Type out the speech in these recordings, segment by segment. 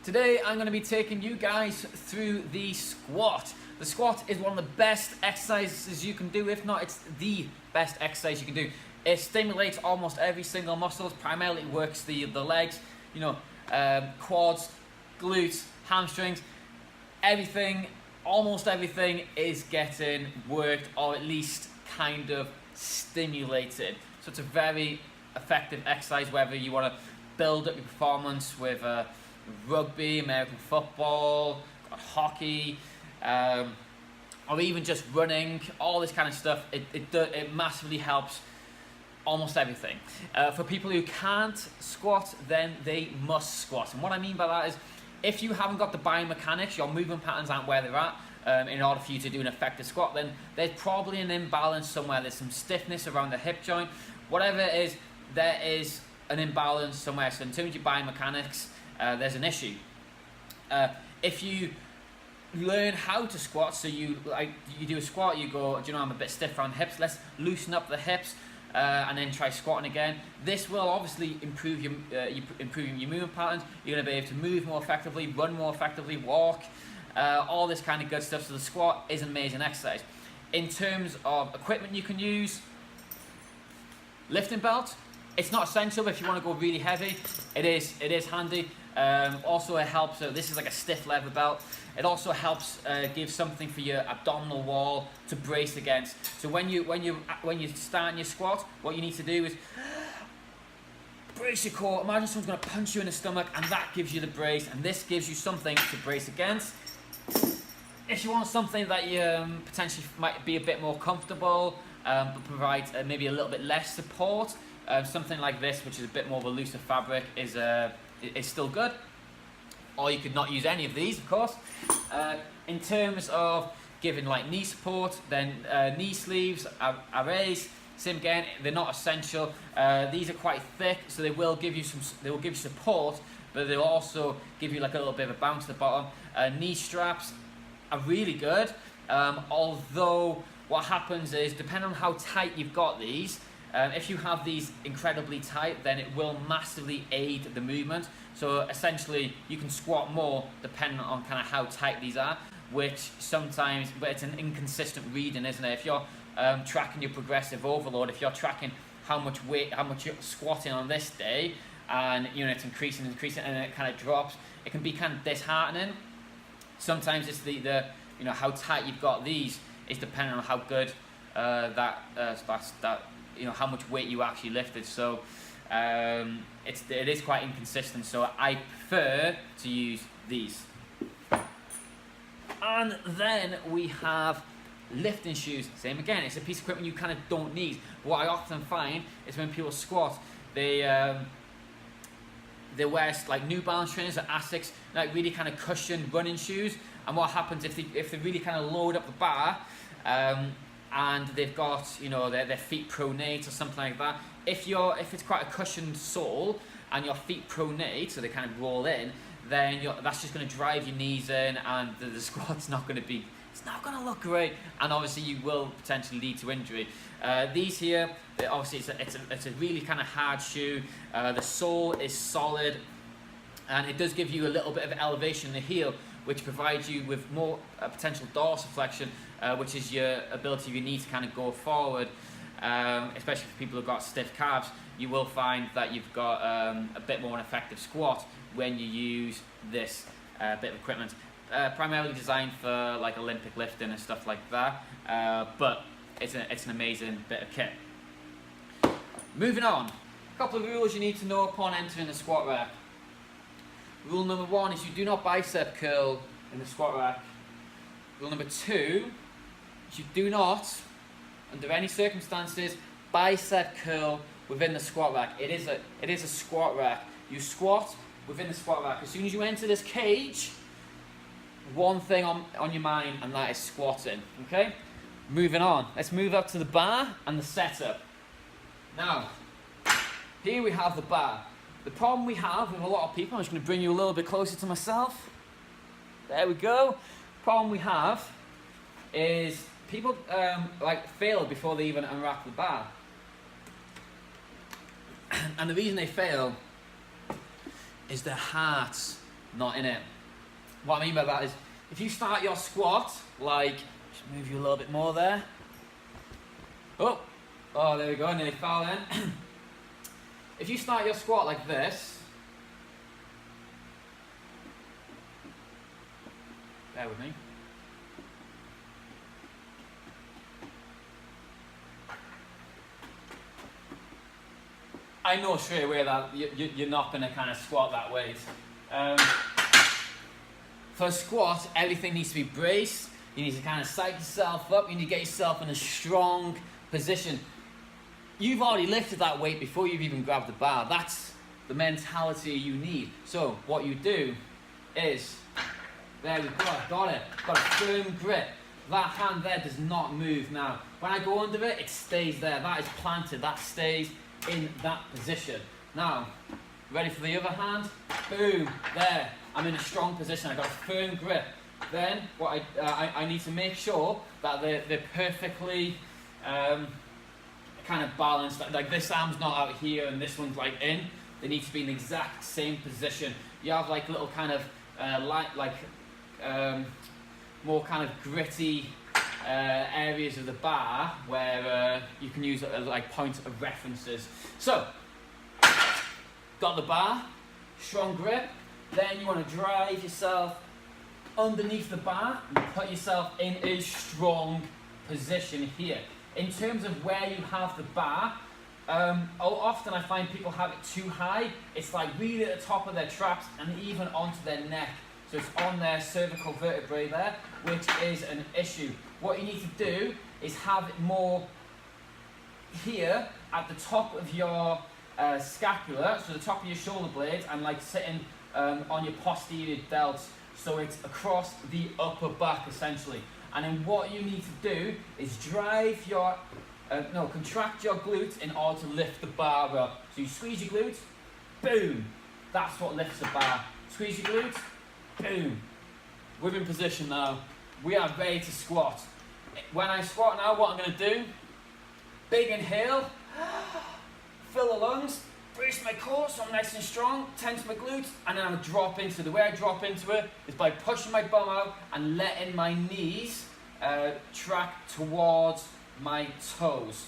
Today I'm going to be taking you guys through the squat. The squat is one of the best exercises you can do, if not it's the best exercise you can do. It stimulates almost every single muscle, primarily works the legs, quads, glutes, hamstrings, everything, almost everything is getting worked or at least kind of stimulated. So it's a very effective exercise whether you want to build up your performance with rugby, American football, hockey, or even just running, all this kind of stuff. It massively helps almost everything. For people who can't squat, then they must squat. And what I mean by that is, if you haven't got the biomechanics, your movement patterns aren't where they're at, in order for you to do an effective squat, then there's probably an imbalance somewhere. There's some stiffness around the hip joint. Whatever it is, there is an imbalance somewhere. So in terms of your biomechanics, there's an issue. If you learn how to squat, so you do a squat, you go, do you know, I'm a bit stiff around the hips, let's loosen up the hips, and then try squatting again. This will obviously improve your movement patterns. You're going to be able to move more effectively, run more effectively, walk, all this kind of good stuff. So the squat is an amazing exercise. In terms of equipment you can use, lifting belt. It's not essential, but if you want to go really heavy, it is handy. Also, it helps. This is like a stiff leather belt. It also helps give something for your abdominal wall to brace against. So when you start your squat, what you need to do is brace your core. Imagine someone's going to punch you in the stomach, and that gives you the brace, and this gives you something to brace against. If you want something that you potentially might be a bit more comfortable, but provide maybe a little bit less support, something like this, which is a bit more of a looser fabric, is still good. Or you could not use any of these, of course. In terms of giving like knee support, then knee sleeves, arrays, same again, they're not essential. These are quite thick, so they will give you support, but they'll also give you like a little bit of a bounce at the bottom. Knee straps are really good, although what happens is, depending on how tight you've got these, if you have these incredibly tight, then it will massively aid the movement. So essentially, you can squat more depending on kind of how tight these are, which sometimes, but it's an inconsistent reading, isn't it? If you're tracking your progressive overload, if you're tracking how much weight, how much you're squatting on this day, and it's increasing, and it kind of drops, it can be kind of disheartening. Sometimes it's the how tight you've got these is depending on how good how much weight you actually lifted. So it is quite inconsistent, so I prefer to use these. And then we have lifting shoes. Same again, it's a piece of equipment you kind of don't need. What I often find is when people squat, they wear like New Balance trainers or Asics, like really kind of cushioned running shoes. And what happens if they really kind of load up the bar, and they've got their feet pronate or something like that. If it's quite a cushioned sole and your feet pronate, so they kind of roll in, then that's just going to drive your knees in, and the squat's not going to look great, and obviously you will potentially lead to injury. These here, obviously it's a really kind of hard shoe. The sole is solid, and it does give you a little bit of elevation in the heel, which provides you with more potential dorsiflexion, which is your ability of your knee to kind of go forward, especially for people who've got stiff calves. You will find that you've got a bit more an effective squat when you use this bit of equipment. Primarily designed for like Olympic lifting and stuff like that, but it's an amazing bit of kit. Moving on, a couple of rules you need to know upon entering the squat rack. Rule number 1 is you do not bicep curl in the squat rack. Rule number 2 is you do not, under any circumstances, bicep curl within the squat rack. It is a squat rack. You squat within the squat rack. As soon as you enter this cage, one thing on your mind, and that is squatting. Okay? Moving on. Let's move up to the bar and the setup. Now, here we have the bar. The problem we have with a lot of people, I'm just going to bring you a little bit closer to myself. There we go. Problem we have is people fail before they even unrack the bar. And the reason they fail is their heart not in it. What I mean by that is, if you start your squat, like, just move you a little bit more there. Oh, there we go, nearly fell in. If you start your squat like this, bear with me. I know straight away that you're not going to kind of squat that weight. For a squat, everything needs to be braced. You need to kind of psych yourself up. You need to get yourself in a strong position. You've already lifted that weight before you've even grabbed the bar. That's the mentality you need. So what you do is, there we go, got it. Got a firm grip. That hand there does not move now. When I go under it, it stays there. That is planted. That stays in that position. Now, ready for the other hand? Boom, there. I'm in a strong position. I got a firm grip. Then what I need to make sure that they're perfectly kind of balanced. Like this arm's not out here and this one's like in. They need to be in the exact same position. You have like little kind of more kind of gritty areas of the bar where you can use like points of references. So, got the bar, strong grip. Then you want to drive yourself underneath the bar and put yourself in a strong position here. In terms of where you have the bar, often I find people have it too high. It's like really at the top of their traps and even onto their neck. So it's on their cervical vertebrae there, which is an issue. What you need to do is have it more here at the top of your scapula, so the top of your shoulder blades, and like sitting on your posterior delts, so it's across the upper back essentially. And then what you need to do is drive your, contract your glutes in order to lift the bar up. So you squeeze your glutes, boom, that's what lifts the bar. Squeeze your glutes, boom. We're in position now. We are ready to squat. When I squat now, what I'm going to do, big inhale, fill the lungs, brace my core so I'm nice and strong, tense my glutes, and then I'm going to drop into it. The way I drop into it is by pushing my bum out and letting my knees track towards my toes.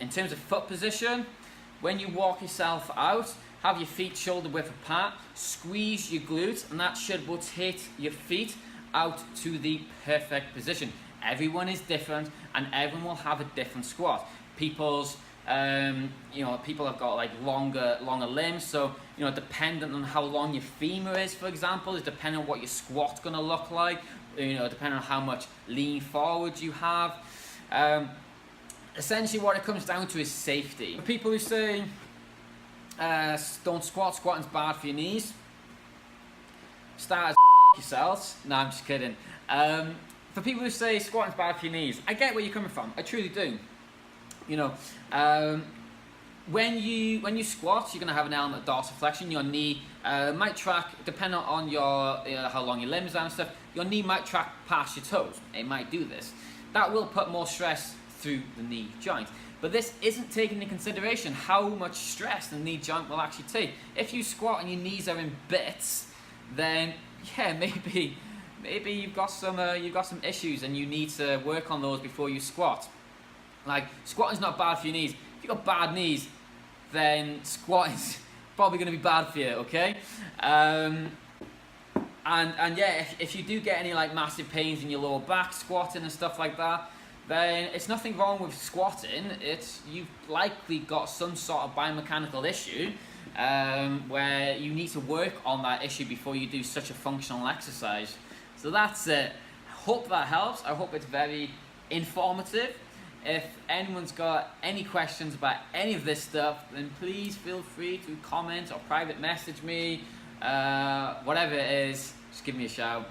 In terms of foot position, when you walk yourself out, have your feet shoulder width apart, squeeze your glutes, and that should rotate your feet out to the perfect position. Everyone is different, and everyone will have a different squat. People's, people have got like longer limbs, so dependent on how long your femur is, for example, is depending on what your squat's going to look like. Depending on how much lean forward you have. Essentially what it comes down to is safety. For people who say don't squat, squatting's bad for your knees, start as yourselves. No, I'm just kidding. For people who say squatting's bad for your knees, I get where you're coming from. I truly do. When you squat, you're going to have an element of dorsiflexion. Your knee might track, depending on your how long your limbs are and stuff, your knee might track past your toes. It might do this. That will put more stress through the knee joint. But this isn't taking into consideration how much stress the knee joint will actually take. If you squat and your knees are in bits, then yeah, maybe you've got some issues and you need to work on those before you squat. Like, squatting's not bad for your knees. If you've got bad knees, then squatting's probably going to be bad for you, okay? And yeah, if you do get any like massive pains in your lower back squatting and stuff like that, then it's nothing wrong with squatting. You've likely got some sort of biomechanical issue where you need to work on that issue before you do such a functional exercise. So that's it. I hope that helps. I hope it's very informative. If anyone's got any questions about any of this stuff, then please feel free to comment or private message me. Whatever it is, just give me a shout.